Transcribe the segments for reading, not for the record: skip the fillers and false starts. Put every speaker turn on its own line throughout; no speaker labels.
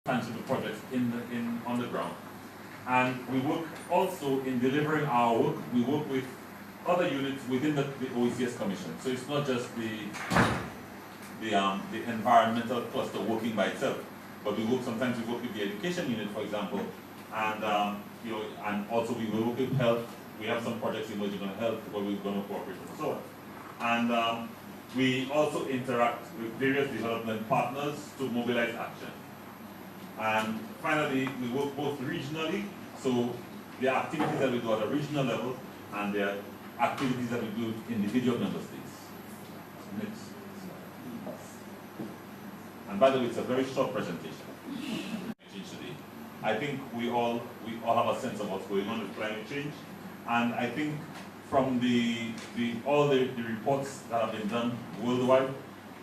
tangible projects on the ground. And we work also in delivering our work. We work with other units within the OECS Commission. So it's not just the environmental cluster working by itself, but sometimes we work with the education unit, for example, and and also we will work with health. We have some projects emerging on health where we're going to cooperate and so on. And we also interact with various development partners to mobilize action. And finally, we work both regionally, so the activities that we do at a regional level and the activities that we do in individual member states. Next. And by the way, it's a very short presentation. Today. I think we all have a sense of what's going on with climate change, and I think from all the reports that have been done worldwide,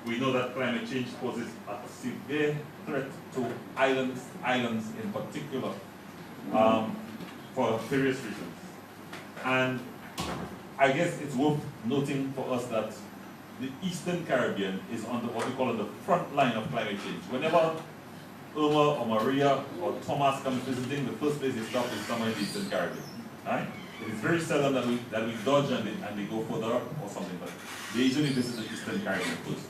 we know that climate change poses a severe threat to islands in particular, for various reasons. And I guess it's worth noting for us that the Eastern Caribbean is on what we call on the front line of climate change. Whenever Irma or Maria or Thomas comes visiting, the first place they stop is somewhere in the Eastern Caribbean. Right? It is very seldom that we dodge and they go further up or something, but they usually visit the Eastern Caribbean first.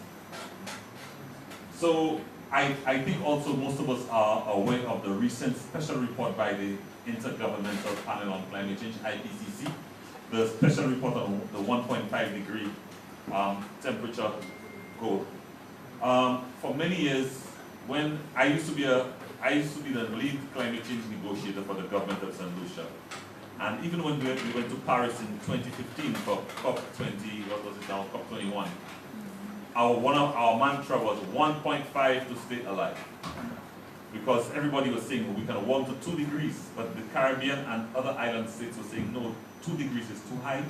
So I think also most of us are aware of the recent special report by the Intergovernmental Panel on Climate Change, IPCC, the special report on the 1.5 degree temperature goal. For many years, when I used to be the lead climate change negotiator for the government of St. Lucia. And even when we went to Paris in 2015 for COP20, what was it now, COP21, one of our mantra was 1.5 to stay alive. Because everybody was saying we can warm to 2 degrees, but the Caribbean and other island states were saying no, 2 degrees is too high.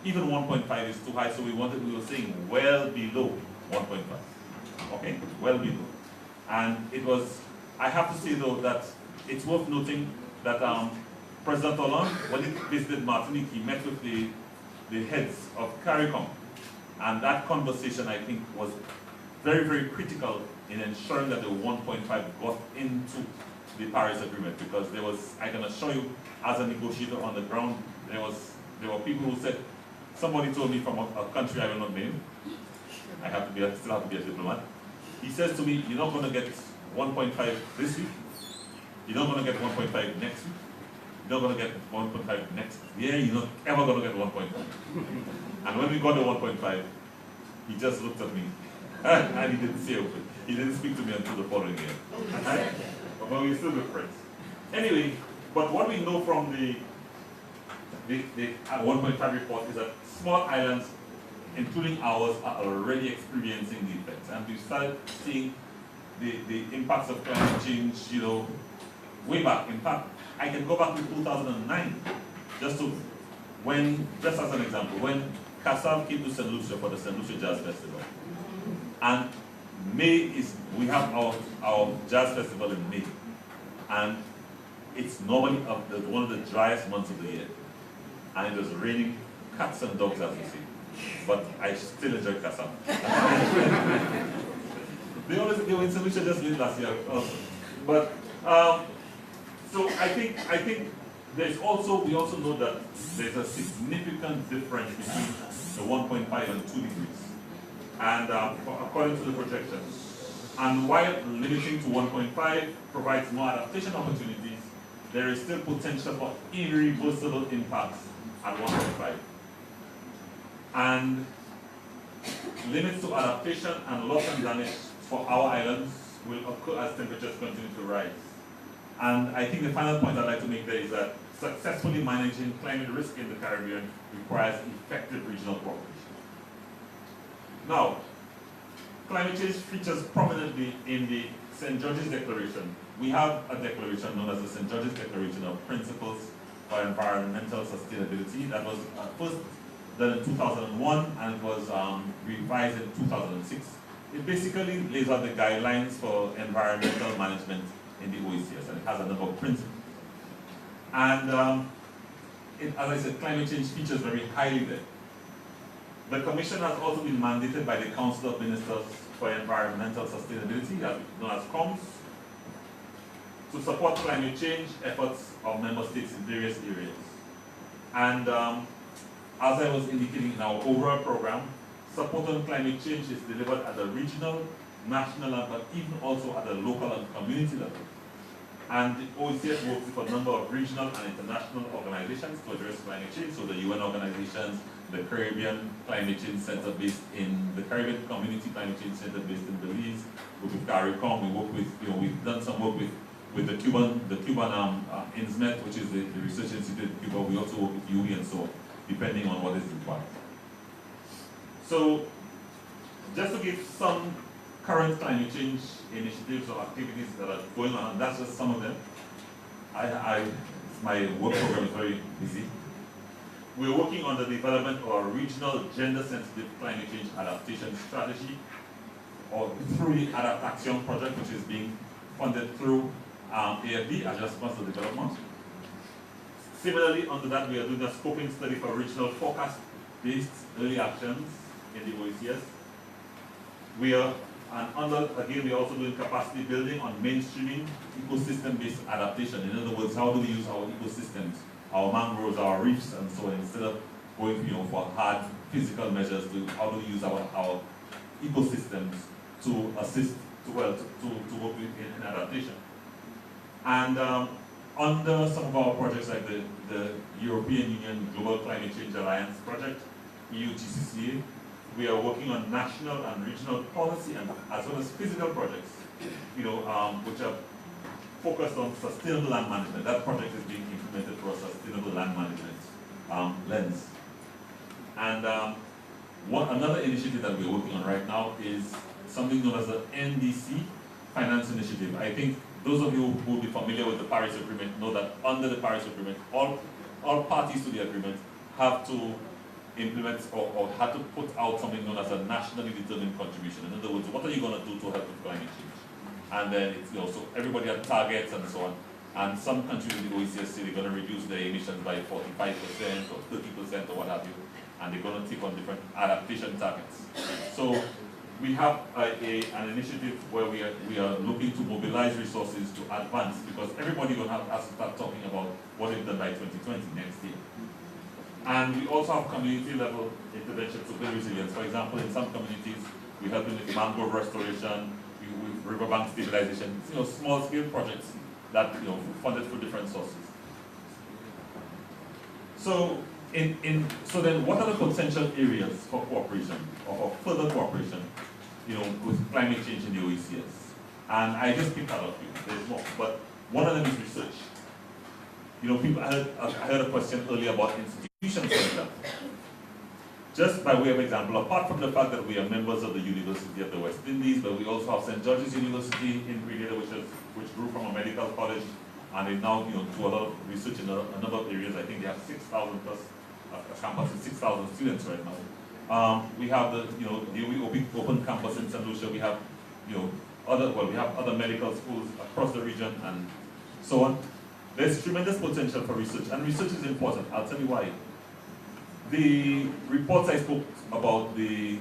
Even 1.5 is too high, so we were saying well below 1.5. Okay, well below. And it was, I have to say though that it's worth noting that President Hollande, when he visited Martinique, he met with the heads of CARICOM. And that conversation, I think, was very, very critical in ensuring that the 1.5 got into the Paris Agreement, because there was, I can assure you, as a negotiator on the ground, there were people who said, somebody told me from a country I will not name, I still have to be a diplomat. He says to me, you're not going to get 1.5 this week, you're not going to get 1.5 next week, you're not going to get 1.5 next year, you're not ever going to get 1.5. And when we got the 1.5, he just looked at me, and he didn't say a word. He didn't speak to me until the following year. But we're still good friends. Anyway, but what we know from the 1.5 report is that small islands, including ours, are already experiencing the effects. And we started seeing the impacts of climate change, way back. In fact, I can go back to 2009, just as an example, when Casal came to St. Lucia for the St. Lucia Jazz Festival. And we have our jazz festival in May. And it's normally one of the driest months of the year. And it was raining cats and dogs, as we say. But I still enjoy Casal. They were in St. Lucia just late last year also. But so I think we also know that there's a significant difference between the 1.5 and 2 degrees. And according to the projections. And while limiting to 1.5 provides more adaptation opportunities, there is still potential for irreversible impacts at 1.5. And limits to adaptation and loss and damage for our islands will occur as temperatures continue to rise. And I think the final point I'd like to make there is that successfully managing climate risk in the Caribbean requires effective regional cooperation. Now, climate change features prominently in the St. George's Declaration. We have a declaration known as the St. George's Declaration of Principles for Environmental Sustainability that was first done in 2001 and it was revised in 2006. It basically lays out the guidelines for environmental management in the OECS, and it has a number of principles. And as I said, climate change features very highly there. The Commission has also been mandated by the Council of Ministers for Environmental Sustainability, known as COMS, to support climate change efforts of member states in various areas. And as I was indicating in our overall program, support on climate change is delivered at the regional, national, but even also at the local and community level. And the OECS works with a number of regional and international organizations to address climate change. So the UN organizations, the Caribbean Climate Change Center based in the Caribbean Community Climate Change Center based in Belize, with CARICOM. We work with, we've done some work with the Cuban INSMET, which is the research institute in Cuba. We also work with UE and so on, depending on what is required. So, just to give some current climate change initiatives or activities that are going on, and that's just some of them. My work program is very busy. We're working on the development of a regional gender-sensitive climate change adaptation strategy, or through the Adapt Action project, which is being funded through AFD, Adjustment for Development. Similarly, under that, we are doing a scoping study for regional forecast-based early actions in the OECS. We are, again, we are also doing capacity building on mainstreaming ecosystem-based adaptation. In other words, how do we use our ecosystems, our mangroves, our reefs, and so on, instead of going, for hard physical measures, how do we use our ecosystems to assist, to work in adaptation. And under some of our projects, like the European Union Global Climate Change Alliance project, EUGCCA, we are working on national and regional policy and as well as physical projects, which are focused on sustainable land management. That project is being implemented through a sustainable land management lens. And another initiative that we're working on right now is something known as the NDC Finance Initiative. I think those of you who will be familiar with the Paris Agreement know that under the Paris Agreement, all parties to the agreement have to implement or had to put out something known as a nationally determined contribution. In other words, what are you going to do to help with climate change? And then it's, so everybody has targets and so on. And some countries in the OECS say they're going to reduce their emissions by 45% or 30% or what have you. And they're going to take on different adaptation targets. So we have an initiative where we are looking to mobilize resources to advance, because everybody will have to start talking about what they've done by 2020 next year. And we also have community level interventions to build resilience. For example, in some communities, we help with mangrove restoration, with riverbank stabilization, small scale projects that funded through different sources. So so then what are the potential areas for cooperation or for further cooperation, with climate change in the OECS? And I just picked out a few. There's more, but one of them is research. I heard a question earlier about institutions, for example. Just by way of example, apart from the fact that we are members of the University of the West Indies, but we also have St. George's University in Grenada, which grew from a medical college, and they now do a lot of research in a number of areas. I think they have 6,000 plus a campus with 6,000 students right now. We have the Open Campus in St. Lucia. We have we have other medical schools across the region and so on. There's tremendous potential for research, and research is important. I'll tell you why. The reports I spoke about, the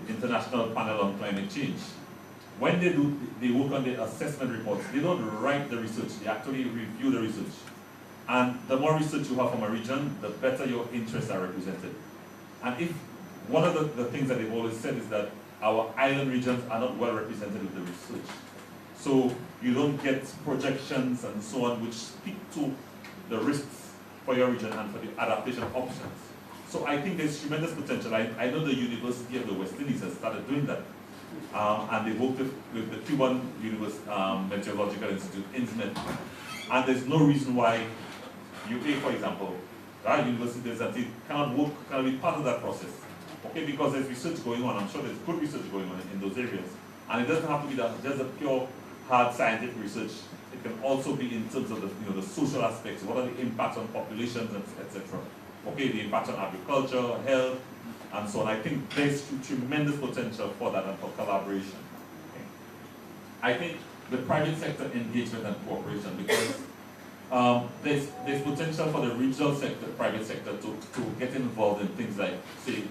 International Panel on Climate Change, when they work on the assessment reports, they don't write the research, they actually review the research. And the more research you have from a region, the better your interests are represented. And if one of the things that they've always said is that our island regions are not well represented with the research. So you don't get projections and so on which speak to the risks for your region and for the adaptation options. So I think there's tremendous potential. I know the University of the West Indies has started doing that. And they worked with the Cuban Meteorological Institute, INSMET. And there's no reason why UK, for example, our universities that cannot be part of that process. Okay, because there's research going on. I'm sure there's good research going on in those areas. And it doesn't have to be just a pure hard scientific research. It can also be in terms of the social aspects. What are the impacts on populations, etc. Okay, the impact on agriculture, health, and so on. I think there's tremendous potential for that and for collaboration. Okay. I think the private sector engagement and cooperation, because there's potential for the regional sector, private sector, to get involved in things like, say,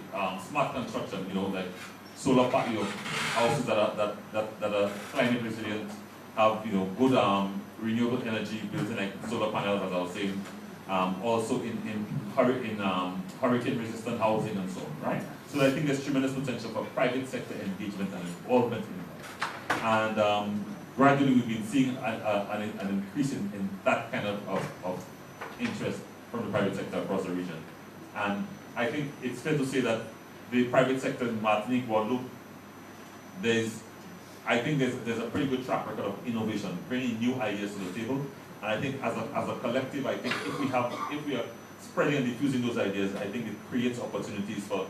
smart construction. Like solar houses that are climate resilient, have good renewable energy built in, like solar panels, as I was saying, also in hurricane resistant housing and so on, right? So I think there's tremendous potential for private sector engagement and involvement in that. And gradually we've been seeing an increase in that kind of interest from the private sector across the region. And I think it's fair to say that the private sector in Martinique, Guadeloupe, there's a pretty good track record of innovation, bringing new ideas to the table. And I think as a collective, I think if we are spreading and diffusing those ideas, I think it creates opportunities for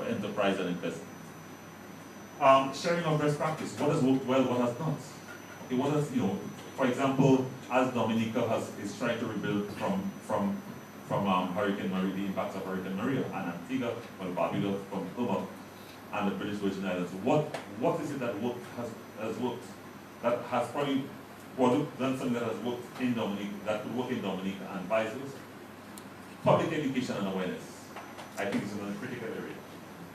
enterprise and investment. Sharing of best practice, what has worked well, what has not. Okay, what has, for example, as Dominica is trying to rebuild from Hurricane Maria, the impacts of Hurricane Maria, and Antigua, well, Barbados, from Cuba, and the British Virgin Islands. What is it that has worked, that has probably done something that has worked in Dominica, that could work in Dominica and vice versa? Public education and awareness, I think, is another critical area.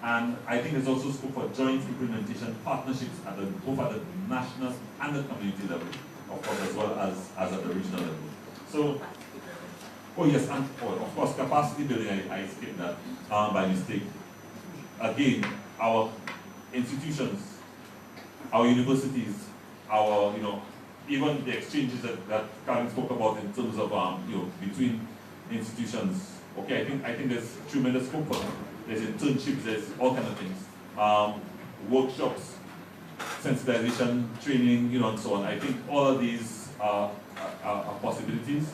And I think there's also scope for joint implementation partnerships both at the national and the community level, of course, as well as at the regional level. So, oh yes, and of course, capacity building, I skipped that by mistake. Again, our institutions, our universities, our, even the exchanges that Karen spoke about in terms of, between institutions. Okay, I think there's tremendous scope for that. There's internships, there's all kinds of things. Workshops, sensitization, training, and so on. I think all of these are possibilities.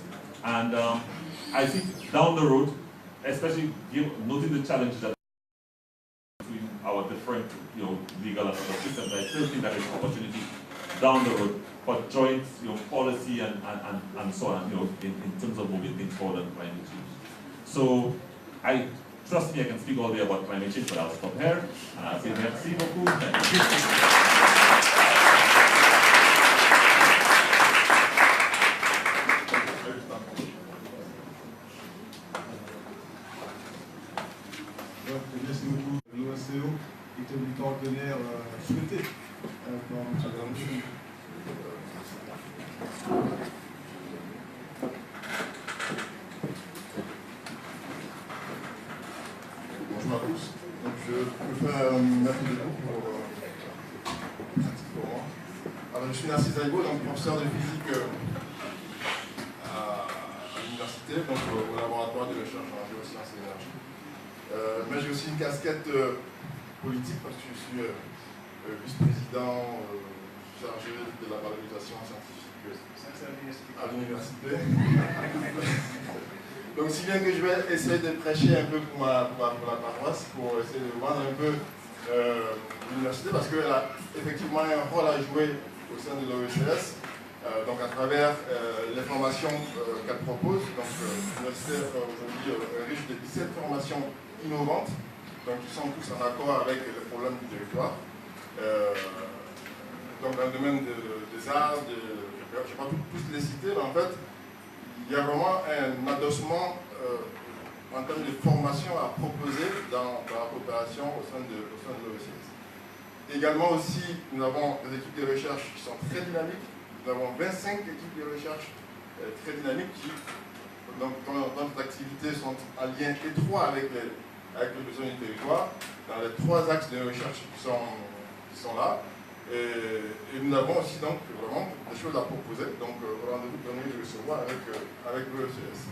And I think down the road, especially noting the challenges that between our different, legal and other systems, I still think that there's opportunity down the road for joint, policy and so on, in terms of moving things forward on climate change. So, trust me, I can speak all day about climate change, but I'll stop here. And I'll say merci beaucoup. Thank you.
Merci beaucoup. L'OSCO est un partenaire souhaité dans sa grande mission.
Bonjour à tous. Donc je préfère mettre des mots pour moi. Alors je suis Narcisse Aïbo, donc professeur de physique à l'université, donc au laboratoire de recherche en géosciences et énergie. Mais j'ai aussi une casquette politique parce que je suis vice-président chargé de la valorisation scientifique à l'université. Donc si bien que je vais essayer de prêcher un peu pour la paroisse, pour essayer de vendre un peu l'université, parce qu'elle a effectivement un rôle à jouer au sein de l'OECS, donc à travers les formations qu'elle propose. Donc l'université aujourd'hui est riche de 17 formations innovantes, donc qui sont tous en accord avec les problèmes du territoire. Donc dans le domaine des arts, je ne vais pas tous les citer, mais en fait, il y a vraiment un adossement en termes de formation à proposer dans la coopération au sein de l'OECS. Également aussi, nous avons des équipes de recherche qui sont très dynamiques. Nous avons 25 équipes de recherche très dynamiques qui, dans nos activités, sont en lien étroit avec les besoins du territoire, dans les 3 axes de recherche qui sont là. Et nous avons aussi donc vraiment des choses à proposer, donc rendez-vous donné de recevoir avec l'OECS.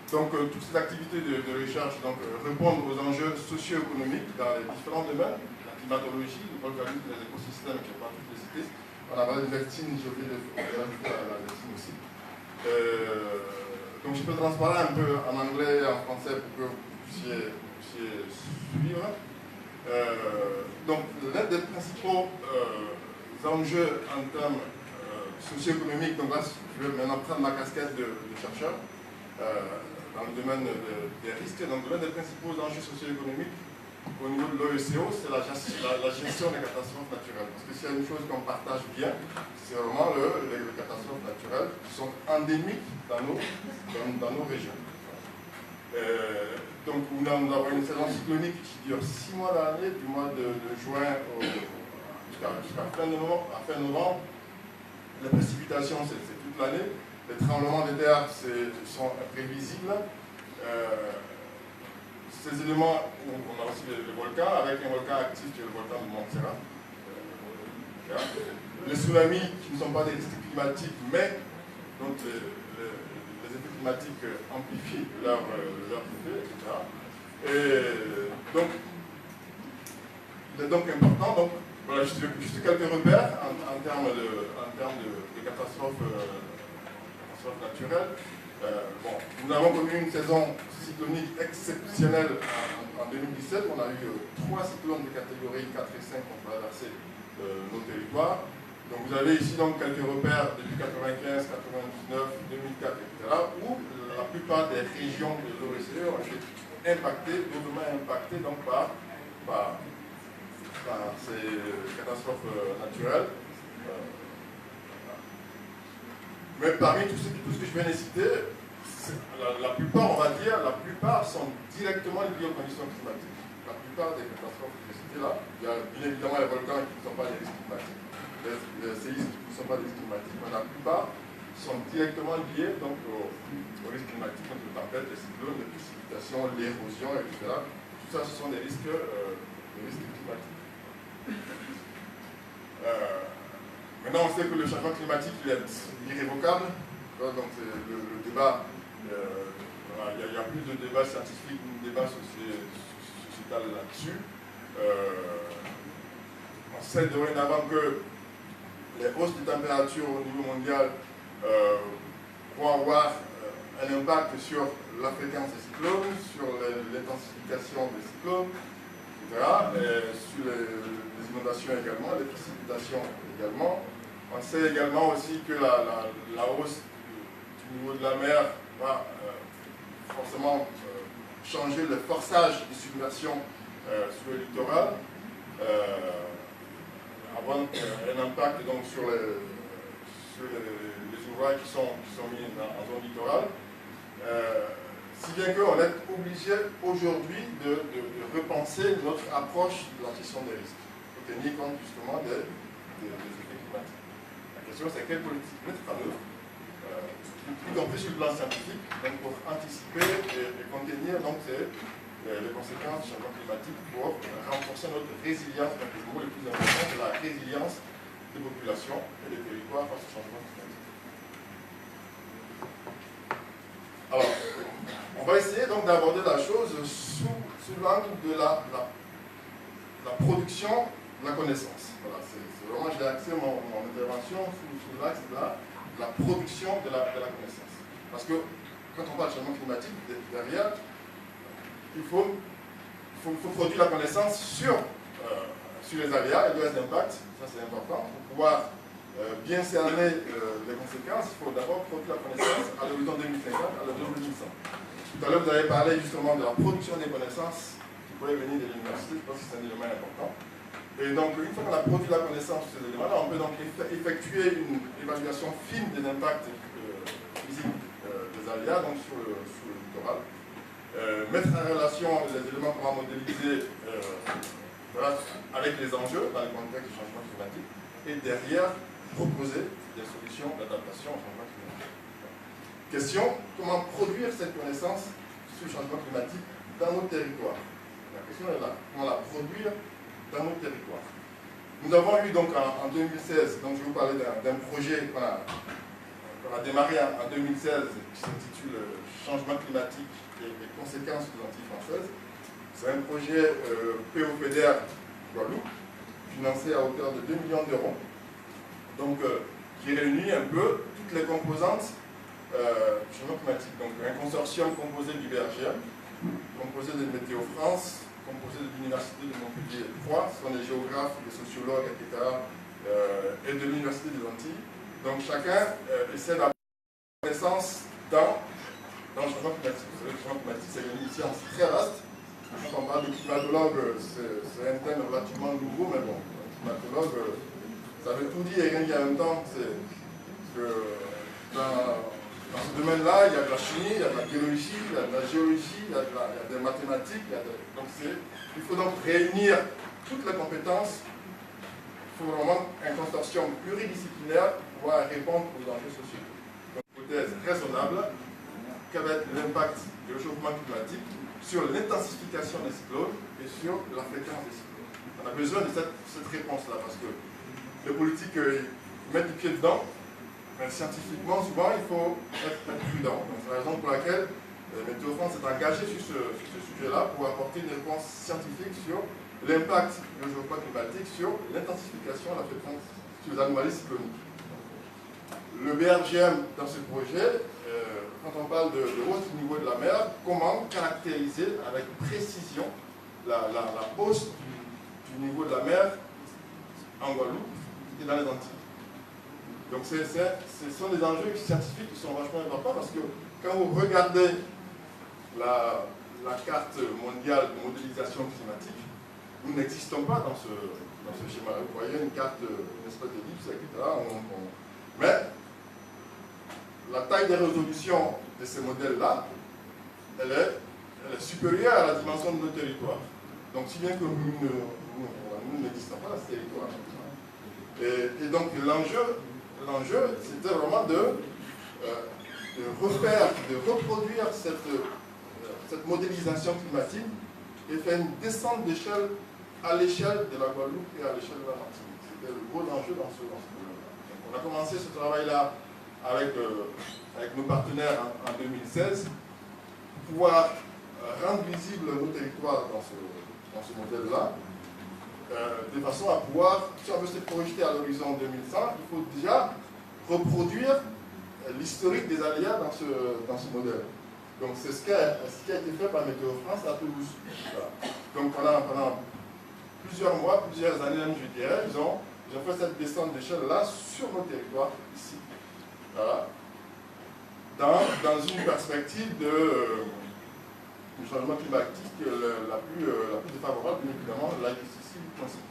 Donc toutes ces activités de recherche répondent aux enjeux socio-économiques dans les différents domaines, la climatologie, le volcanisme, les écosystèmes, je ne vais pas toutes les citer. On a parlé de vaccine, j'ai oublié de rajouter la vaccine aussi. Donc je peux transparler un peu en anglais et en français pour que vous puissiez suivre. Donc l'un des principaux enjeux en termes socio-économiques, donc là je vais maintenant prendre ma casquette de chercheur dans le domaine des risques. Donc l'un des principaux enjeux socio-économiques au niveau de l'OECO, c'est la gestion des catastrophes naturelles. Parce que s'il y a une chose qu'on partage bien, c'est vraiment les catastrophes naturelles qui sont endémiques dans nos régions. Donc nous avons une saison cyclonique qui dure 6 mois dans l'année, du mois de juin jusqu'à fin novembre. Les précipitations, c'est toute l'année. Les tremblements de terre sont imprévisibles. Ces éléments, on a aussi le volcan, avec un volcan actif qui est le volcan de Montserrat. Les tsunamis qui ne sont pas des risques climatiques, mais donc les effets climatiques amplifient leur effet, etc. Et donc, il est donc important. Donc, voilà, juste quelques repères en termes de catastrophes naturelles. Bon, nous avons connu une saison cyclonique exceptionnelle en 2017. On a eu 3 cyclones de catégorie 4 et 5 qui ont traversé nos territoires. Donc vous avez ici donc quelques repères depuis 95, 99, 2004, etc. où la plupart des régions de l'OECE ont été impactées, lourdement impactées donc, par ces catastrophes naturelles. Mais parmi tout ce que je viens de citer, la plupart, on va dire, sont directement liées aux conditions climatiques. La plupart des catastrophes que j'ai citées là, il y a bien évidemment les volcans qui ne sont pas des risques climatiques, les séismes qui ne sont pas des risques climatiques, mais la plupart sont directement liés donc, aux risques climatiques, donc les tempêtes, les cyclones, les précipitations, l'érosion, etc. Tout ça, ce sont des risques climatiques. Maintenant, on sait que le changement climatique il est irrévocable. Donc, le débat, il y a plus de débat scientifique, de débat sociétal là-dessus. On sait dorénavant que les hausses de température au niveau mondial vont avoir un impact sur la fréquence des cyclones, sur l'intensification des cyclones, etc. Et sur les inondations également, les précipitations également. On sait également aussi que la hausse du niveau de la mer va forcément changer le forçage de submersion sur le littoral, avoir un impact donc, sur les ouvrages qui sont mis en zone littorale. Si bien qu'on est obligé aujourd'hui de repenser notre approche de la gestion des risques, pour tenir compte justement des effets climatiques. La question c'est quelle politique mettre en œuvre, y compris sur le plan scientifique, donc pour anticiper et contenir donc, les conséquences du changement climatique pour renforcer notre résilience, donc le mot le plus important, c'est la résilience des populations et des territoires face au changement climatique. Alors, on va essayer donc d'aborder la chose sous l'angle de la production de la connaissance. Voilà, c'est vraiment, j'ai axé mon intervention sous l'axe de la production de la connaissance. Parce que quand on parle de changement climatique, derrière, il faut produire la connaissance sur les aléas et leurs impacts, ça c'est important, pour pouvoir bien cerner les conséquences. Il faut d'abord produire la connaissance à l'horizon 2050, à l'horizon 2100. Tout à l'heure, vous avez parlé justement de la production des connaissances qui pourraient venir de l'université, je pense que c'est un élément important. Et donc, une fois qu'on a produit la connaissance sur ces éléments-là, on peut donc effectuer une évaluation fine des impacts physiques des aléas donc sur le littoral. Mettre en relation les éléments qu'on va modéliser voilà, avec les enjeux dans le contexte du changement climatique et derrière proposer des solutions d'adaptation au changement climatique. Question, comment produire cette connaissance sur le changement climatique dans nos territoires? La question est là, comment la produire dans nos territoires? Nous avons eu donc en 2016, donc je vais vous parler d'un projet qu'on a démarré en 2016 qui s'intitule Changement climatique et les conséquences des Antilles françaises. C'est un projet POPDR Guadeloupe, financé à hauteur de 2 millions d'euros, donc qui réunit un peu toutes les composantes du changement climatique. Donc un consortium composé du BRGM, composé de Météo France, composé de l'Université de Montpellier 3, ce sont des géographes, des sociologues, etc., et de l'Université des Antilles. Donc chacun essaie d'avoir une connaissance dans le changement climatique. Vous savez, le changement climatique, c'est une science très vaste. Quand on parle de climatologue, c'est un thème relativement nouveau, mais bon, climatologue, ça veut tout dire et rien dire en même temps. C'est que dans ce domaine-là, il y a de la chimie, il y a de la biologie, il y a de la géologie, il y a des mathématiques. Donc il faut donc réunir toutes les compétences faut vraiment un consortium pluridisciplinaire pour pouvoir répondre aux enjeux sociaux. Donc, hypothèse raisonnable, quel va être l'impact du réchauffement climatique sur l'intensification des cyclones et sur la fréquence des cyclones. On a besoin de cette réponse-là parce que les politiques mettent du pied dedans, mais scientifiquement, souvent, il faut être prudent. Donc, c'est la raison pour laquelle Météo France s'est engagé sur ce sujet-là pour apporter une réponse scientifique sur l'impact du réchauffement climatique sur l'intensification de la fréquence sur les anomalies cycloniques. Le BRGM, dans ce projet, quand on parle de hausse du niveau de la mer, comment caractériser avec précision la hausse du niveau de la mer en Guadeloupe et dans les Antilles. Donc ce sont des enjeux scientifiques qui sont vachement importants parce que quand vous regardez la carte mondiale de modélisation climatique, nous n'existons pas dans ce schéma. Vous voyez une carte, une espèce d'ellipse, etc. Mais la taille des résolutions de ces modèles-là, elle est supérieure à la dimension de nos territoires. Donc, si bien que nous n'existons pas dans ce territoire. Et donc, l'enjeu, c'était vraiment de reproduire cette modélisation climatique et faire une descente d'échelle à l'échelle de la Guadeloupe et à l'échelle de la Martinique. C'était le gros enjeu dans ce domaine-là. On a commencé ce travail-là avec nos partenaires en 2016 pour pouvoir rendre visibles nos territoires dans ce modèle-là, de façon à pouvoir, si on veut se projeter à l'horizon 2100, il faut déjà reproduire l'historique des aléas dans ce modèle. Donc c'est ce qui a été fait par Météo France à Toulouse. Voilà. Donc pendant plusieurs mois, plusieurs années même, je dirais, ils ont fait cette descente d'échelle-là sur nos territoires, ici. Voilà. Dans une perspective du changement climatique la plus défavorable, bien évidemment, l'IPCC principe.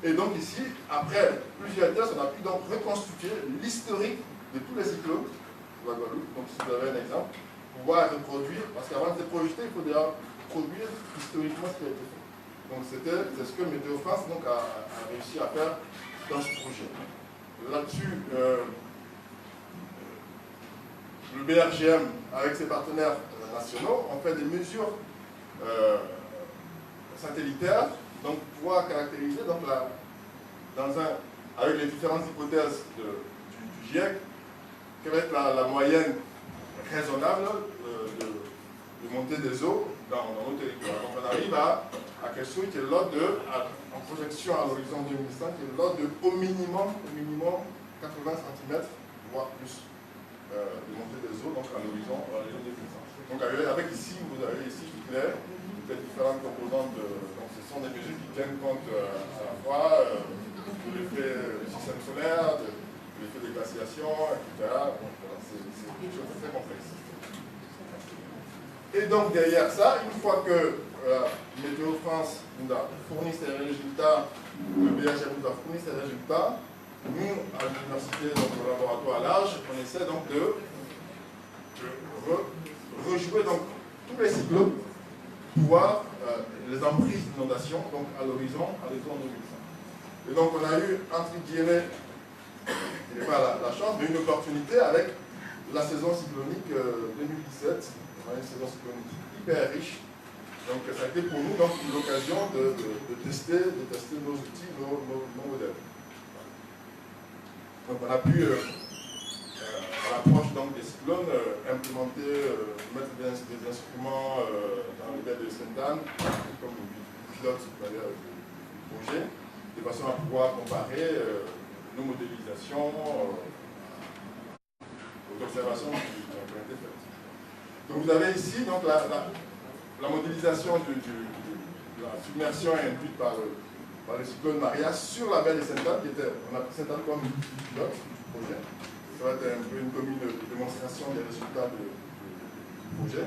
Et donc ici, après plusieurs tests, on a pu donc reconstituer l'historique de tous les cyclones de la Guadeloupe. Donc si vous avez un exemple, pouvoir reproduire, parce qu'avant de se projeter, il faut déjà produire historiquement ce qui a été fait. Donc c'est ce que Météo France donc, a réussi à faire dans ce projet. Là-dessus, le BRGM, avec ses partenaires nationaux, ont fait des mesures satellitaires, donc pour pouvoir caractériser donc, avec les différentes hypothèses du GIEC, quelle va être la moyenne raisonnable de montée des eaux dans nos territoires. Donc on arrive à quelque chose qui est l'ordre en projection à l'horizon 2100, qui est l'ordre de au minimum 80 cm, voire plus. De montée des eaux donc à l'horizon 2000. Donc avec ici, vous avez ici toutes les différentes composantes. Donc ce sont des mesures qui tiennent compte à la fois de l'effet du système solaire, de l'effet des glaciations, etc. Donc c'est quelque chose de très complexe. Et donc derrière ça, une fois que Météo France nous a fourni ses résultats, le BHM nous a fourni ses résultats, nous, à l'université, donc au laboratoire large, on essaie donc de rejouer donc, tous les cyclones pour voir les emprises d'inondation donc à l'horizon 2100. Et donc on a eu, entre guillemets, il n'est pas la chance, mais une opportunité avec la saison cyclonique 2017, une saison cyclonique hyper riche. Donc ça a été pour nous donc, l'occasion de tester nos outils, nos modèles. Donc on a pu, à l'approche des cyclones, implémenter, mettre des instruments dans le baie de Sainte-Anne, comme le pilote d'ailleurs du projet, de façon à pouvoir comparer nos modélisations aux observations qui ont été faites. Donc vous avez ici donc, la modélisation de la submersion induite par le cyclone Maria sur la baie de Sainte-Anne, on a pris Sainte-Anne comme pilote du projet. Ça va être un peu une commune de démonstration des résultats du projet.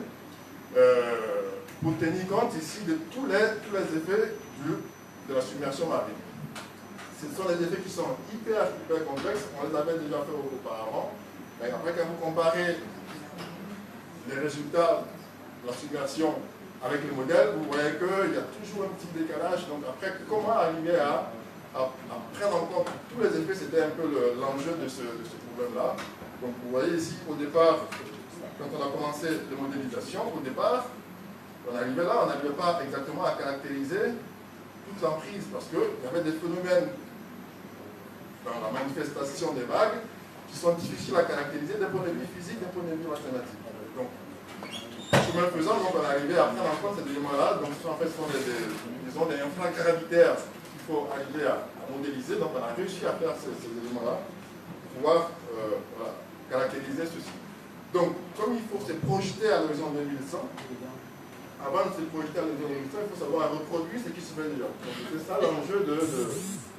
Pour tenir compte ici de tous les effets de la submersion marine. Ce sont des effets qui sont hyper complexes, on les avait déjà fait auparavant, mais après quand vous comparez les résultats de la submersion avec les modèles, vous voyez qu'il y a toujours un petit décalage. Donc après, comment arriver à prendre en compte tous les effets, c'était un peu l'enjeu de ce problème-là. Donc vous voyez ici, au départ, quand on a commencé les modélisations, au départ, on arrivait là, on n'arrivait pas exactement à caractériser toute l'emprise, parce qu'il y avait des phénomènes dans la manifestation des vagues qui sont difficiles à caractériser d'un point de vue physique, d'un point de vue mathématique. Donc, chemin faisant, donc, on est arrivé à prendre en compte ces éléments-là. Donc, en fait, ce sont des infragravitaires qu'il faut arriver à modéliser. Donc, on a réussi à faire ces éléments-là pour pouvoir voilà, caractériser ceci. Donc, comme il faut se projeter à l'horizon 2100, avant de se projeter à l'horizon 2100, il faut savoir reproduire ce qui se fait déjà. C'est ça l'enjeu de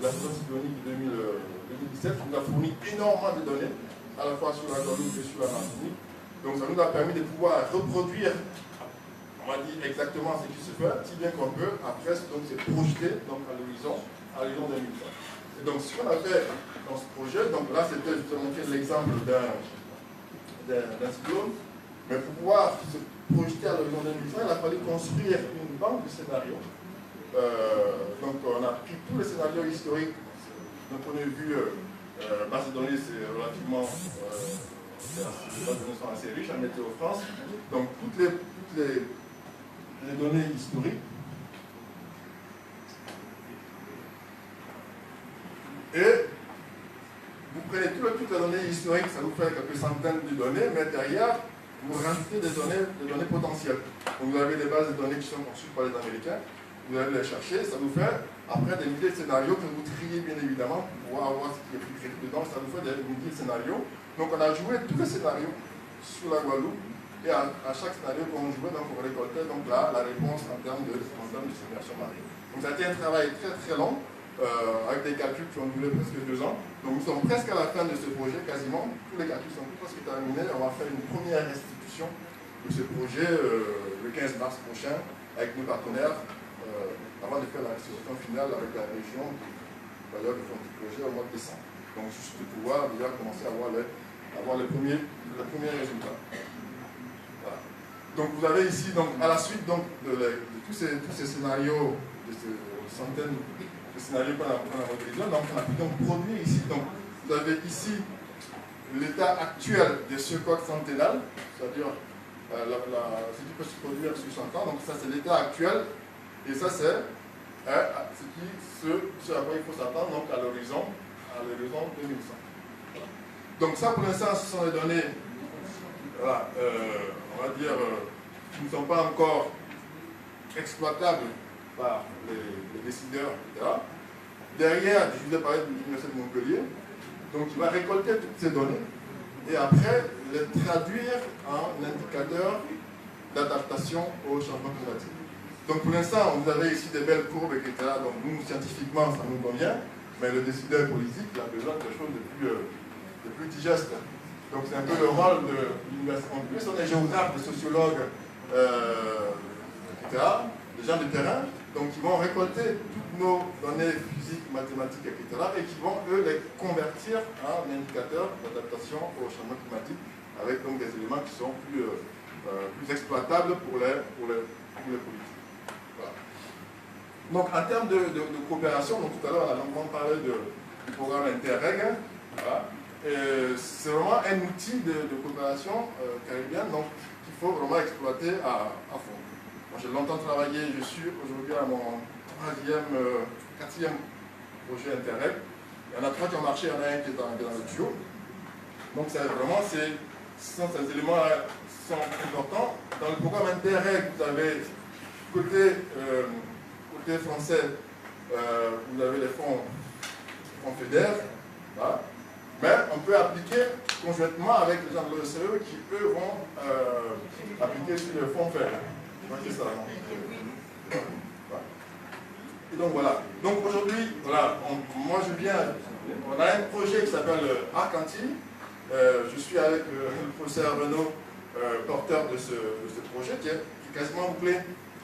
la synthèse cyclonique de 2017, qui nous a fourni énormément de données, à la fois sur la Guadeloupe et sur la Martinique. Donc ça nous a permis de pouvoir reproduire, on va dire exactement ce qui se fait, si bien qu'on peut après donc, se projeter donc, à l'horizon 2000. Et donc ce qu'on a fait dans ce projet, donc là c'était, je vous ai montré l'exemple d'un cyclone, mais pour pouvoir se projeter à l'horizon 2000, il a fallu construire une banque de scénarios. Donc on a pris tous les scénarios historiques, d'un point de vue base de données, c'est relativement... les bases de données sont assez riches en Météo France. Donc toutes les données historiques. Et vous prenez toutes les données historiques, ça vous fait quelques centaines de données, mais derrière, vous rajoutez des données potentielles. Donc vous avez des bases de données qui sont conçues par les Américains, vous allez les chercher, ça vous fait après des milliers de scénarios que vous triez bien évidemment pour pouvoir voir ce qui est plus crédible dedans, ça vous fait des milliers de scénarios. Donc on a joué tous les scénarios sur la Guadeloupe et à chaque scénario qu'on jouait, donc on récoltait donc la réponse en termes de simulation marine. Donc ça a été un travail très très long avec des calculs qui ont duré presque 2 ans. Donc nous sommes presque à la fin de ce projet, quasiment. Tous les calculs sont presque terminés. On va faire une première restitution de ce projet le 15 mars prochain avec nos partenaires avant de faire la restitution finale avec la région d'ailleurs de fond du projet au mois de décembre. Donc juste pour pouvoir déjà commencer à avoir les premiers résultats. Voilà. Donc vous avez ici, donc, à la suite donc, de tous ces scénarios, de ces centaines de scénarios qu'on a modélisés, donc on a pu donc produire ici. Donc vous avez ici l'état actuel des secoques centennales, c'est-à-dire ce qui peut se produire sur 100 ans. Donc ça c'est l'état actuel, et ça c'est ce à quoi il faut s'attendre donc à l'horizon 2100. Donc ça pour l'instant ce sont des données, voilà, on va dire, qui ne sont pas encore exploitables par les décideurs, etc. Derrière, je vous ai parlé de l'Université de Montpellier, donc il va récolter toutes ces données et après les traduire en indicateurs d'adaptation au changement climatique. Donc pour l'instant, vous avez ici des belles courbes, etc. Donc nous, scientifiquement, ça nous convient, mais le décideur politique il a besoin de choses de plus digestes. Donc c'est un peu le rôle de l'université. En plus, on est géographes, des sociologues, etc., des gens du terrain, donc qui vont récolter toutes nos données physiques, mathématiques, etc., et qui vont, eux, les convertir en indicateurs d'adaptation au changement climatique, avec donc des éléments qui sont plus exploitables pour les politiques. Voilà. Donc en termes de coopération, donc tout à l'heure on a longuement parlé du programme Interreg, voilà. C'est vraiment un outil de coopération caribéenne qu'il faut vraiment exploiter à fond. Moi j'ai longtemps travaillé, je suis aujourd'hui à mon 4e projet Interreg. Il y en a 3 qui ont marché, il y en a un qui est dans le tuyau. Donc c'est vraiment ces éléments sont importants. Dans le programme Interreg, vous avez côté français, vous avez les fonds FEDER, voilà. Mais on peut appliquer conjointement avec les gens de l'OCDE qui, eux, vont appliquer sur le fonds FEDER. C'est ça. Voilà. Et donc voilà. Donc aujourd'hui, voilà, moi je viens, on a un projet qui s'appelle Arc-en-Ciel. Je suis avec le professeur Renaud, porteur de ce projet qui est quasiment bouclé.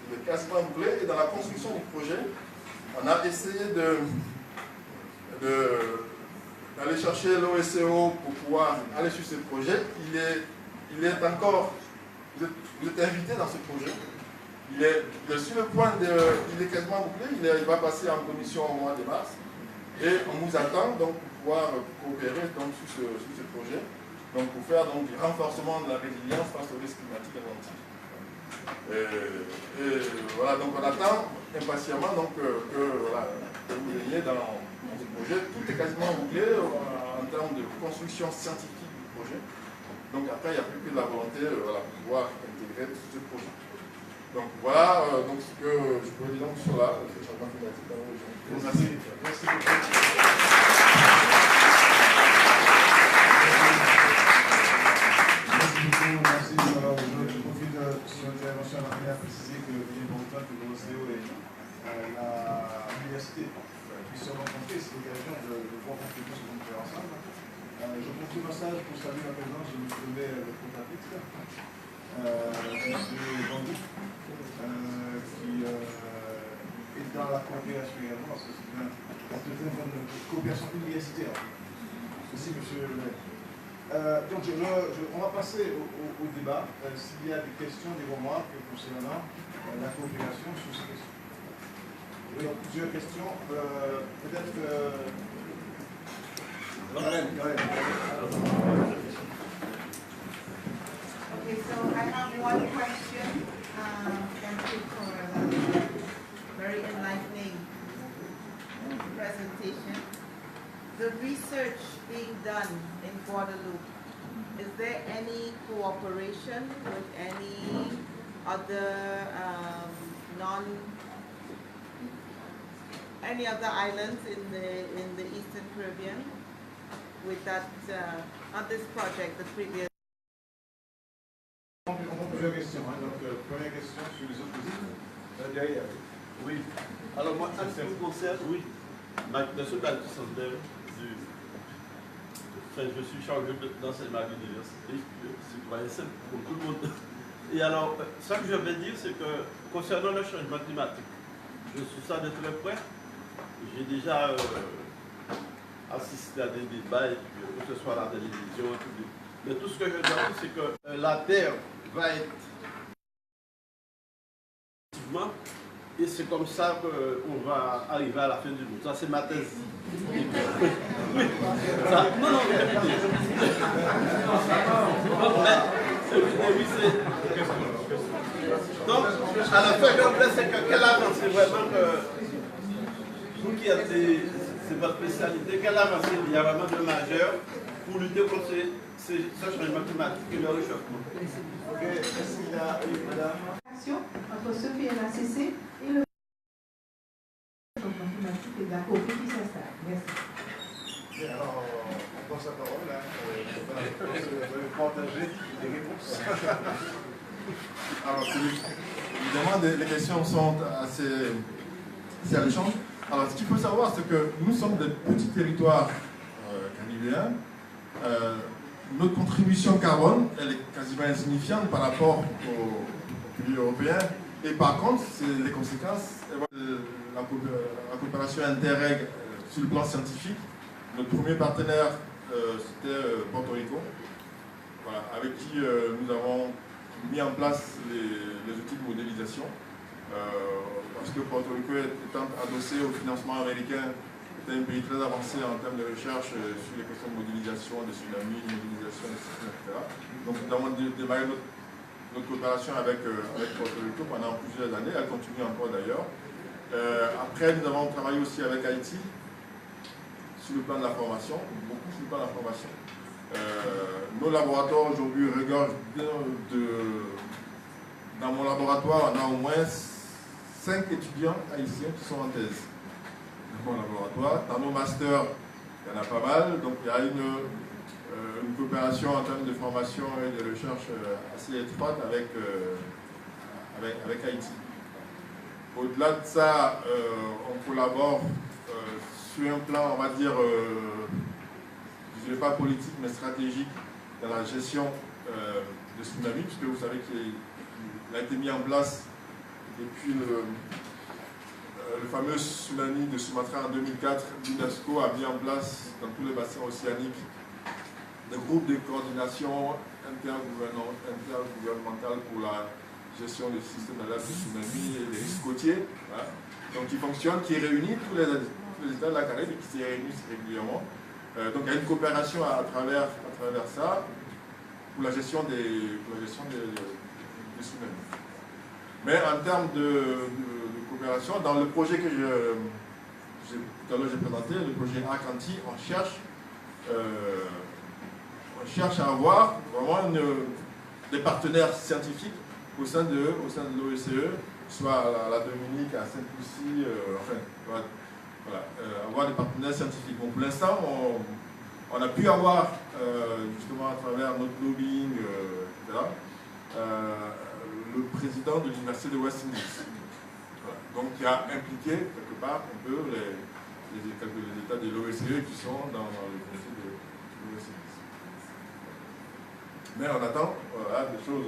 Il est quasiment bouclé, et dans la construction du projet, on a essayé d'aller chercher l'OSCO pour pouvoir aller sur ce projet. Il est encore, vous êtes invité dans ce projet. Il est sur le point il est quasiment bouclé, il va passer en commission au mois de mars. Et on nous attend donc pour pouvoir coopérer donc, sur ce projet, donc pour faire donc, du renforcement de la résilience face aux risques climatiques atlantiques. Et voilà, donc on attend impatiemment donc, que vous veniez dans ce projet. Tout est quasiment bouclé en termes de construction scientifique du projet. Donc après, il n'y a plus que de la volonté pour pouvoir intégrer tout ce projet. Donc voilà donc ce que je peux dire donc, sur le changement climatique dans la région. Merci.
Merci beaucoup. Merci. Alors, je profite de son intervention à préciser que l'important que l'OCO et l'université puissent se rencontrer, c'est l'occasion de pouvoir contribuer ce qu'on fait ensemble. Je conclue le message pour saluer la présence de M. le Protapitre, M. Bandou, qui est dans la coopération également, parce que c'est une coopération universitaire. Merci, M. le maire. Donc, on va passer au débat. S'il y a des questions, des remarques concernant la coopération sur ces questions. Il y a plusieurs questions. Peut-être.
Okay, so I have one question. Thank you for a very enlightening presentation. The research being done in Guadeloupe, is there any cooperation with any other any other islands in the Eastern Caribbean with that on this project, the previous?
On prend plusieurs questions. Donc, première question sur les autres îles. Derrière.
Oui. Alors moi, en ce qui me concerne, oui. Monsieur Balthus je suis chargé d'enseignement à l'université, citoyen simple comme tout le monde. Et alors, ce que je vais dire, c'est que concernant le changement climatique, je suis ça de très près. J'ai déjà assisté à des débats, et puis, que ce soit à la télévision, mais tout ce que je veux dire, c'est que la Terre va être et c'est comme ça qu'on va arriver à la fin du monde. Ça, c'est ma thèse. Oui. Ça, non, oui, c'est... Donc, à la fin, c'est que quelle avancée vraiment que vous qui êtes, c'est votre spécialité, quelle avancée il y a vraiment de majeur pour lutter contre ce changement climatique et le réchauffement.
Ok, est-ce qu'il y a une madame?
Entre ce qui est la CC et le changement climatique et d'accord qui s'installe. Merci.
Bien, alors, on passe la parole. Vous allez partager des réponses.
Alors, évidemment, les questions sont assez alléchantes. Alors, ce qu'il faut savoir, c'est que nous sommes des petits territoires caribéens. Notre contribution carbone, elle est quasiment insignifiante par rapport aux pays européens. Et par contre, les conséquences, la coopération Interreg sur le plan scientifique, notre premier partenaire, c'était Porto Rico, voilà, avec qui nous avons mis en place les outils de modélisation. Parce que Porto Rico étant adossé au financement américain, c'est un pays très avancé en termes de recherche sur les questions de modélisation, de tsunamis, de modélisation des systèmes, etc. Donc nous avons démarré notre coopération avec Porto Rico pendant plusieurs années, elle continue encore d'ailleurs. Après, nous avons travaillé aussi avec Haïti sur le plan de la formation, beaucoup sur le plan de la formation. Nos laboratoires aujourd'hui regorgent dans mon laboratoire, on a au moins 5 étudiants haïtiens qui sont en thèse. Dans mon laboratoire, dans nos masters, il y en a pas mal, donc il y a une coopération en termes de formation et de recherche assez étroite avec Haïti. Au-delà de ça, on collabore sur un plan, on va dire, je ne dirais pas politique, mais stratégique, dans la gestion de tsunami, puisque vous savez qu'il a été mis en place depuis le fameux tsunami de Sumatra en 2004. L'UNESCO a mis en place dans tous les bassins océaniques des groupes de coordination intergouvernementale pour la gestion des systèmes d'alerte de tsunami et des risques côtiers. Voilà. Donc qui fonctionne, qui réunit tous tous les États de la Caraïbe qui s'y réunissent régulièrement. Donc il y a une coopération à travers ça pour la gestion des tsunamis. Mais en termes de coopération, dans le projet que tout à l'heure j'ai présenté, le projet Akanti, on cherche à avoir vraiment des partenaires scientifiques au sein de l'OSCE, soit à la Dominique, à Sainte-Lucie, avoir des partenaires scientifiques. Bon, pour l'instant, on a pu avoir, justement à travers notre lobbying, etc., le président de l'Université de West Indies. Voilà. Donc, qui a impliqué quelque part un peu les États de l'OSCE qui sont dans le comité de West Indies. Mais on attend des choses,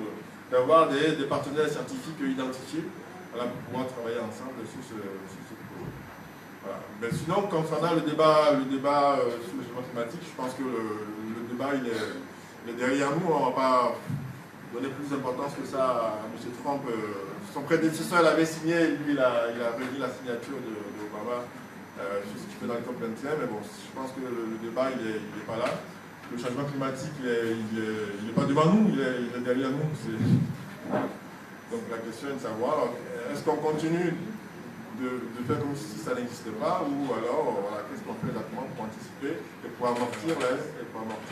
d'avoir des partenaires scientifiques identifiés pour pouvoir travailler ensemble sur ce projet. Voilà. Mais sinon, concernant le débat sur le changement climatique, je pense que le débat il est derrière nous. On ne va pas donner plus d'importance que ça à M. Trump. Son prédécesseur l'avait signé, lui il a redit la signature d'Obama sur ce qu'il fait dans le COP21, mais bon, je pense que le débat il est pas là. Le changement climatique il n'est pas devant nous, il est derrière nous. Donc la question est de savoir, est-ce qu'on continue de faire comme si ça n'existait pas, ou alors voilà, qu'est-ce qu'on fait exactement pour anticiper et pour amortir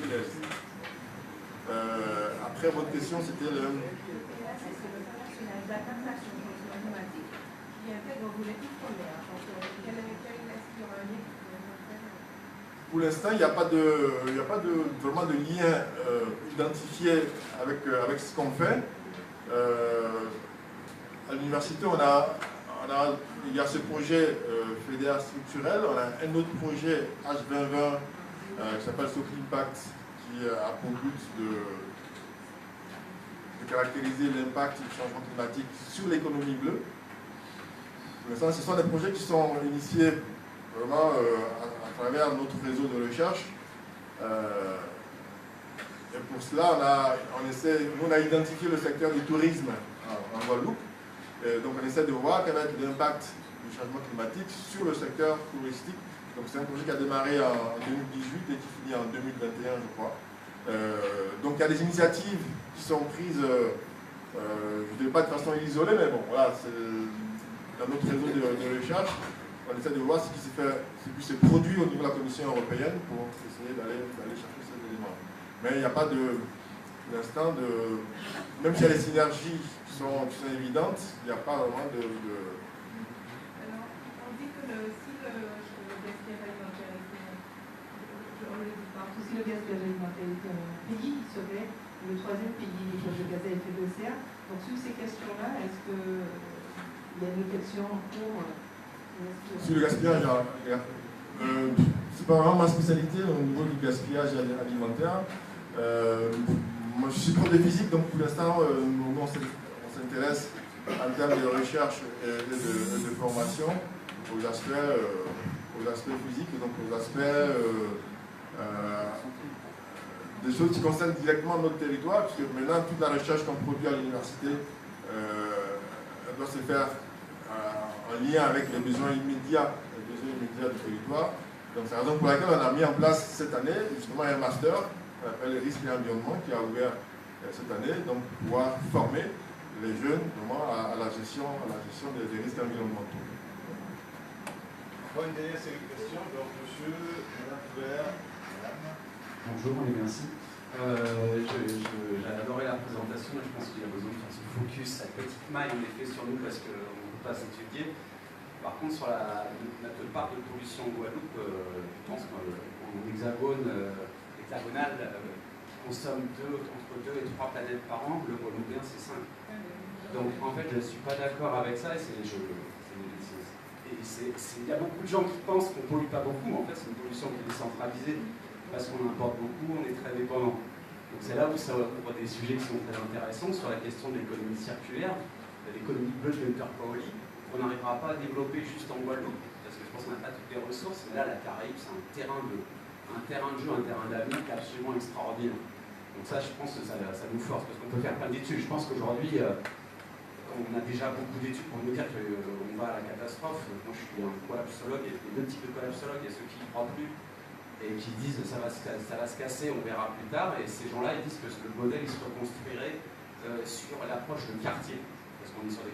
les risques. Après, votre question, c'était le... Pour l'instant, il n'y a pas vraiment de lien identifié avec ce qu'on fait. À l'université, il y a ce projet fédéral structurel, on a un autre projet H2020 qui s'appelle Social Impact, qui a pour but de caractériser l'impact du changement climatique sur l'économie bleue. Pour l'instant, ce sont des projets qui sont initiés vraiment à travers notre réseau de recherche. Et pour cela, on a identifié le secteur du tourisme en Guadeloupe. Et donc on essaie de voir quel va être l'impact du changement climatique sur le secteur touristique. Donc c'est un projet qui a démarré en 2018 et qui finit en 2021, je crois. Donc il y a des initiatives qui sont prises, je ne dirais pas de façon isolée, mais bon, voilà, c'est dans notre réseau de recherche. On essaie de voir ce qui s'est produit au niveau de la Commission européenne pour essayer d'aller chercher ces éléments. Mais il n'y a pas pour l'instant, même s'il y a des synergies qui sont évidentes, il n'y a pas vraiment de...
Alors, on dit que si le gaspillage alimentaire était un pays, il serait le troisième pays de gaz à effet de serre. Donc sur ces questions-là, est-ce qu'il y a une réflexion pour...
Sur le gaspillage, c'est pas vraiment ma spécialité au niveau du gaspillage alimentaire. Moi je suis prof de physique, donc pour l'instant on s'intéresse en termes de recherche et de formation aux aspects physiques, donc aux aspects des choses qui concernent directement notre territoire, puisque maintenant toute la recherche qu'on produit à l'université elle doit se faire en lien avec les besoins immédiats du territoire. Donc c'est la raison pour laquelle on a mis en place cette année justement un master qu'on appelle risques et environnement qui a ouvert cette année, donc pour pouvoir former les jeunes vraiment à la gestion des risques environnementaux.
Une dernière série de questions, donc monsieur, madame Couvert, madame.
Bonjour, merci. J'ai adoré la présentation, je pense qu'il y a besoin de faire ce focus, cette petite maille en effet sur nous parce qu'on ne peut pas s'étudier. Par contre, sur la part de pollution en Guadeloupe, je pense qu'en hexagone hexagonal consomme entre 2 et 3 planètes par an, le Guadeloupéen c'est 5. Donc en fait, je ne suis pas d'accord avec ça. Il y a beaucoup de gens qui pensent qu'on ne pollue pas beaucoup, mais en fait c'est une pollution qui est décentralisée parce qu'on importe beaucoup, on est très dépendant. Donc c'est là où ça ouvre des sujets qui sont très intéressants sur la question de l'économie circulaire, de l'économie bleue de Hunter-Paoli. On n'arrivera pas à développer juste en Guadeloupe, parce que je pense qu'on n'a pas toutes les ressources, mais là la Caraïbe c'est un terrain de jeu, un terrain d'avenir qui est absolument extraordinaire. Donc ça je pense que ça nous force, parce qu'on peut faire plein d'études. Je pense qu'aujourd'hui, on a déjà beaucoup d'études pour nous dire qu'on va à la catastrophe. Moi, je suis un collapsologue, et deux types de collapsologues, il y a ceux qui n'y croient plus et qui disent ça va se casser, on verra plus tard. Et ces gens-là, ils disent que le modèle il se reconstruirait sur l'approche de quartier, parce qu'on est sur des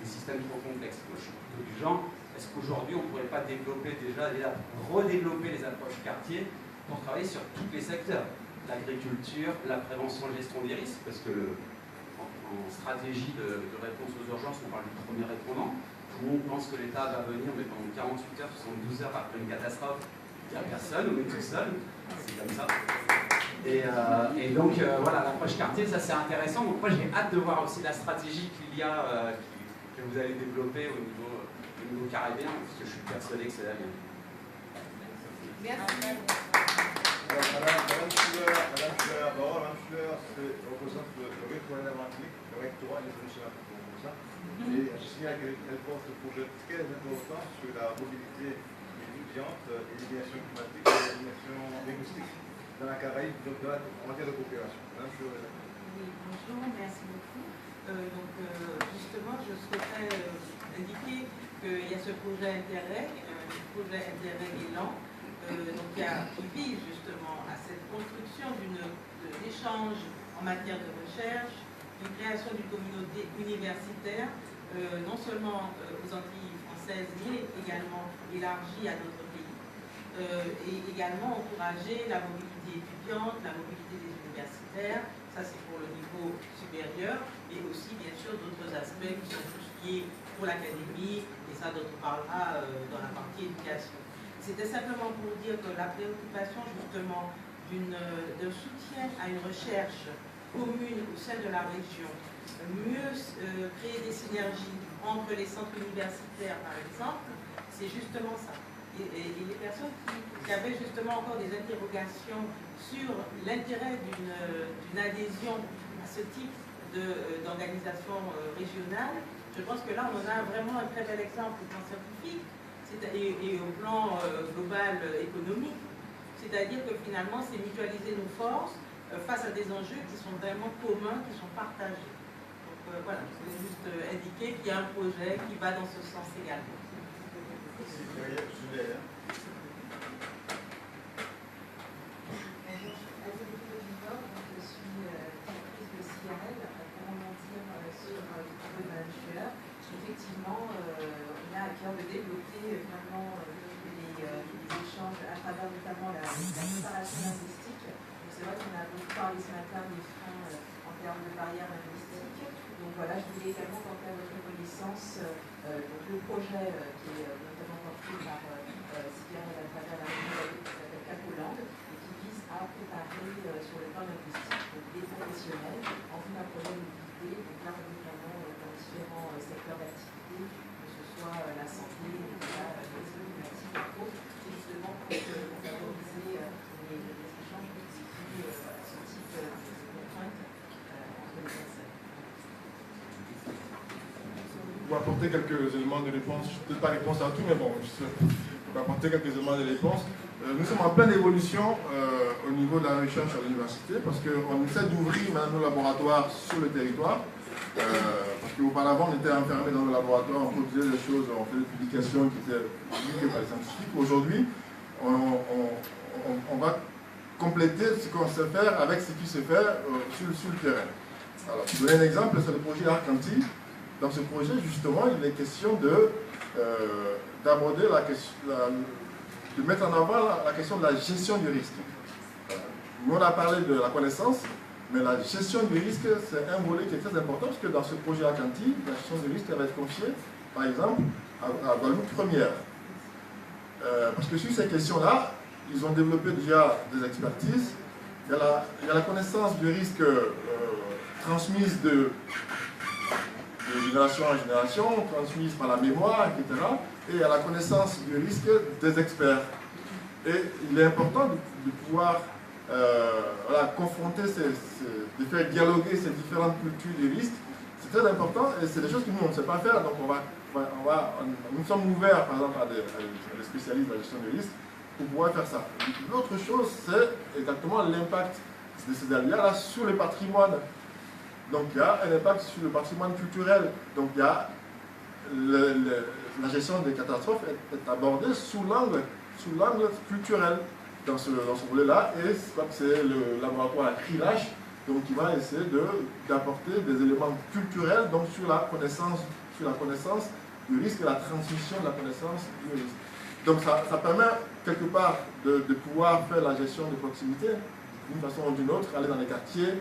systèmes trop complexes. Moi, je suis plutôt du genre, est-ce qu'aujourd'hui, on ne pourrait pas développer redévelopper les approches quartier pour travailler sur tous les secteurs, l'agriculture, la prévention et gestion des risques, parce que en stratégie de réponse aux urgences, on parle du premier répondant. Tout le monde pense que l'État va venir, mais pendant 48 heures, 72 heures après une catastrophe, il n'y a personne, on est tout seul, c'est comme ça. Et donc, voilà, l'approche quartier, ça c'est intéressant. Donc moi, j'ai hâte de voir aussi la stratégie qu'il y a, que vous allez développer au niveau caribéen, parce que je suis persuadé que c'est la mienne.
Merci.
Madame Fleur, représente le rectorat d'Atlantique, le rectorat des fonctionnaires pour ça. Et je signale qu'elle porte un projet très important sur la mobilité étudiante, l'élimination climatique et l'élimination linguistique dans la Caraïbe, donc en matière de coopération. Madame Fleur.
Oui, bonjour, merci beaucoup. Justement, je souhaiterais indiquer qu'il y a ce projet Interreg, Élan, qui vise justement à cette construction d'échanges en matière de recherche, une création d'une communauté universitaire, non seulement aux Antilles françaises, mais également élargie à d'autres pays. Et également encourager la mobilité étudiante, la mobilité des universitaires, ça c'est pour le niveau supérieur, et aussi bien sûr d'autres aspects qui sont tout ce qui est pour l'académie, et ça dont on parlera dans la partie éducation. C'était simplement pour dire que la préoccupation justement d'un soutien à une recherche commune au sein de la région, mieux créer des synergies entre les centres universitaires par exemple, c'est justement ça. Et les personnes qui avaient justement encore des interrogations sur l'intérêt d'une adhésion à ce type d'organisation régionale, je pense que là on a vraiment un très bel exemple au plan scientifique et au plan global économique. C'est-à-dire que finalement c'est mutualiser nos forces face à des enjeux qui sont vraiment communs, qui sont partagés. Donc voilà, je voulais juste indiquer qu'il y a un projet qui va dans ce sens également.
Effectivement, on a à cœur de développer vraiment les échanges à travers notamment la préparation linguistique. C'est vrai qu'on a beaucoup parlé ce matin des freins en termes de barrières linguistiques. Donc voilà, je voulais également porter à votre connaissance le projet qui est notamment porté par Sylviane à travers la région qui s'appelle Capoland et qui vise à préparer sur le plan linguistique des professionnels en vue d'un projet de mobilité, donc là notamment dans différents secteurs d'activité, que ce soit la santé, les risques climatiques, entre autres, et justement pour favoriser les échanges qui constituent ce type de contraintes entre les personnes.
Pour apporter quelques éléments de réponse, peut-être pas réponse à tout, mais bon, pour apporter quelques éléments de réponse. Nous sommes en pleine évolution au niveau de la recherche à l'université parce qu'on essaie d'ouvrir maintenant nos laboratoires sur le territoire. Parce qu'auparavant, on était enfermé dans le laboratoire, on produisait des choses, on faisait des publications qui étaient publiées par les scientifiques. Aujourd'hui, on va compléter ce qu'on sait faire avec ce qui se fait sur le terrain. Alors, pour donner un exemple, c'est le projet Arc-Antilles. Dans ce projet, justement, il est question d'aborder la question, de mettre en avant la question de la gestion du risque. Nous, on a parlé de la connaissance, mais la gestion du risque, c'est un volet qui est très important, parce que dans ce projet Arc-Antilles, la gestion du risque va être confiée, par exemple, à Guadeloupe première. Parce que sur ces questions-là, ils ont développé déjà des expertises. Il y a la connaissance du risque transmise de génération en génération, transmise par la mémoire, etc. Et à la connaissance du risque des experts. Et il est important de pouvoir confronter, de faire dialoguer ces différentes cultures du risque. C'est très important et c'est des choses que nous on ne sait pas faire. Donc nous sommes ouverts par exemple à des spécialistes de la gestion du risque pour pouvoir faire ça. L'autre chose, c'est exactement l'impact de ces aléas-là sur le patrimoine Donc il y a un impact sur le patrimoine culturel. Donc il y a la gestion des catastrophes est abordée sous l'angle culturel dans ce volet-là, et c'est le laboratoire CRILAGE donc qui va essayer d'apporter des éléments culturels donc sur la connaissance du risque et la transmission de la connaissance du risque. Donc ça permet quelque part de pouvoir faire la gestion de proximité d'une façon ou d'une autre, aller dans les quartiers,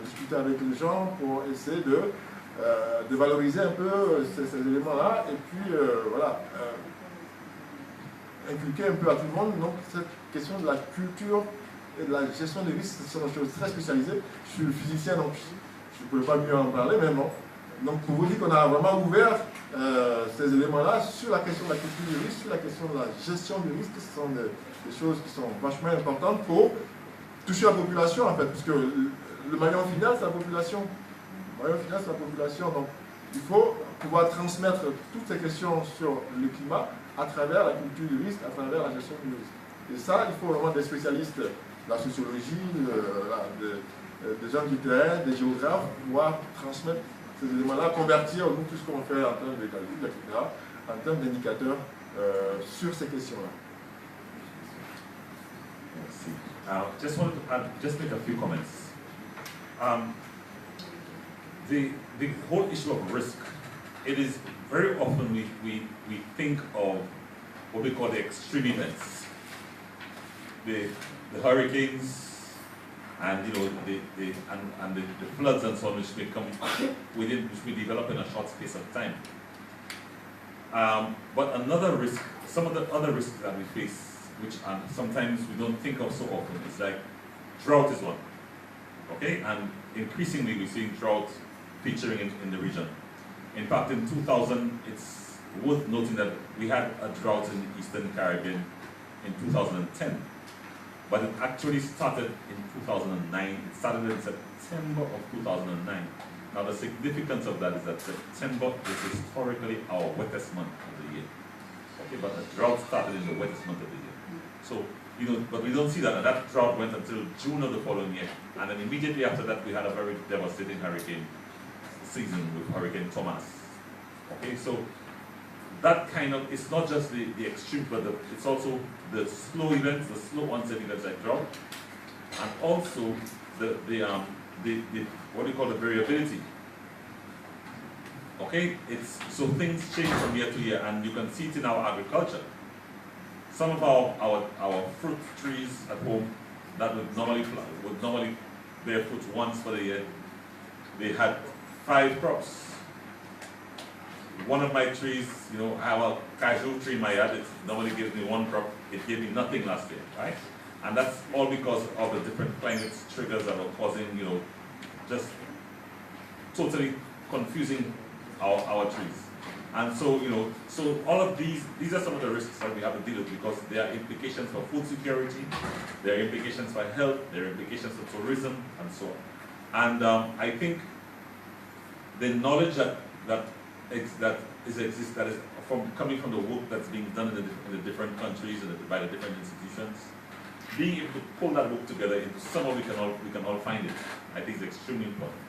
discuter avec les gens pour essayer de valoriser un peu ces éléments-là, et puis voilà, inculquer un peu à tout le monde donc cette question de la culture et de la gestion des risques. Ce sont des choses très spécialisées. Je suis physicien, donc je ne pouvais pas mieux en parler, mais bon. Donc pour vous dire qu'on a vraiment ouvert ces éléments-là sur la question de la culture du risque, sur la question de la gestion du risque. Ce sont des choses qui sont vachement importantes pour toucher la population, en fait, puisque le maillon final, c'est la population. Le maillon final, c'est la population. Donc il faut pouvoir transmettre toutes ces questions sur le climat à travers la culture du risque, à travers la gestion du risque. Et ça, il faut vraiment des spécialistes de la sociologie, des gens du terrain, des géographes, pour pouvoir transmettre ces éléments-là, convertir tout ce qu'on fait en termes de calcul, etc., en termes d'indicateurs sur ces questions-là.
Merci. Just wanted to just make a few comments. The whole issue of risk, it is very often we think of what we call the extreme events. The hurricanes and the floods and so on, which may come which may develop in a short space of time. But another risk, some of the other risks that we face, which sometimes we don't think of so often, is like drought is one. Okay, and increasingly we're seeing drought featuring in the region. In fact, in 2000, it's worth noting that we had a drought in the Eastern Caribbean in 2010. But it actually started in 2009. It started in September of 2009. Now the significance of that is that September is historically our wettest month of the year. Okay, but the drought started in the wettest month of the year. So, but we don't see that. And that drought went until June of the following year. And then immediately after that, we had a very devastating hurricane season with Hurricane Thomas. Okay, so that kind of, it's not just the extreme, but it's also the slow events, the slow onset events like drought, and also the what we call the variability. Okay, so things change from year to year, and you can see it in our agriculture. Some of our fruit trees at home that would normally bear fruit once for the year, they had 5 crops. One of my trees, I have a cashew tree in my yard, it normally gives me 1 crop, it gave me nothing last year, right? And that's all because of the different climate triggers that are causing, just totally confusing our trees. And so, so all of these are some of the risks that we have to deal with, because there are implications for food security, there are implications for health, there are implications for tourism, and so on. And I think the knowledge that is coming from the work that's being done in the different countries and by the different institutions, being able to pull that work together into somewhere we can all find it, I think is extremely important.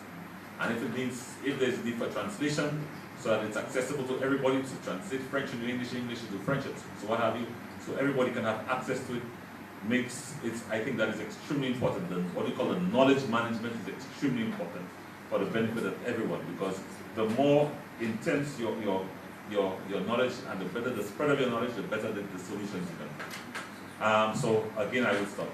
And if there's a need for translation, so that it's accessible to everybody, to translate French into English, English into French, so what have you, so everybody can have access to it, I think that is extremely important. What we call the knowledge management is extremely important for the benefit of everyone, because the more intense your knowledge and the better the spread of your knowledge, the better the solutions you can. So again, I will stop.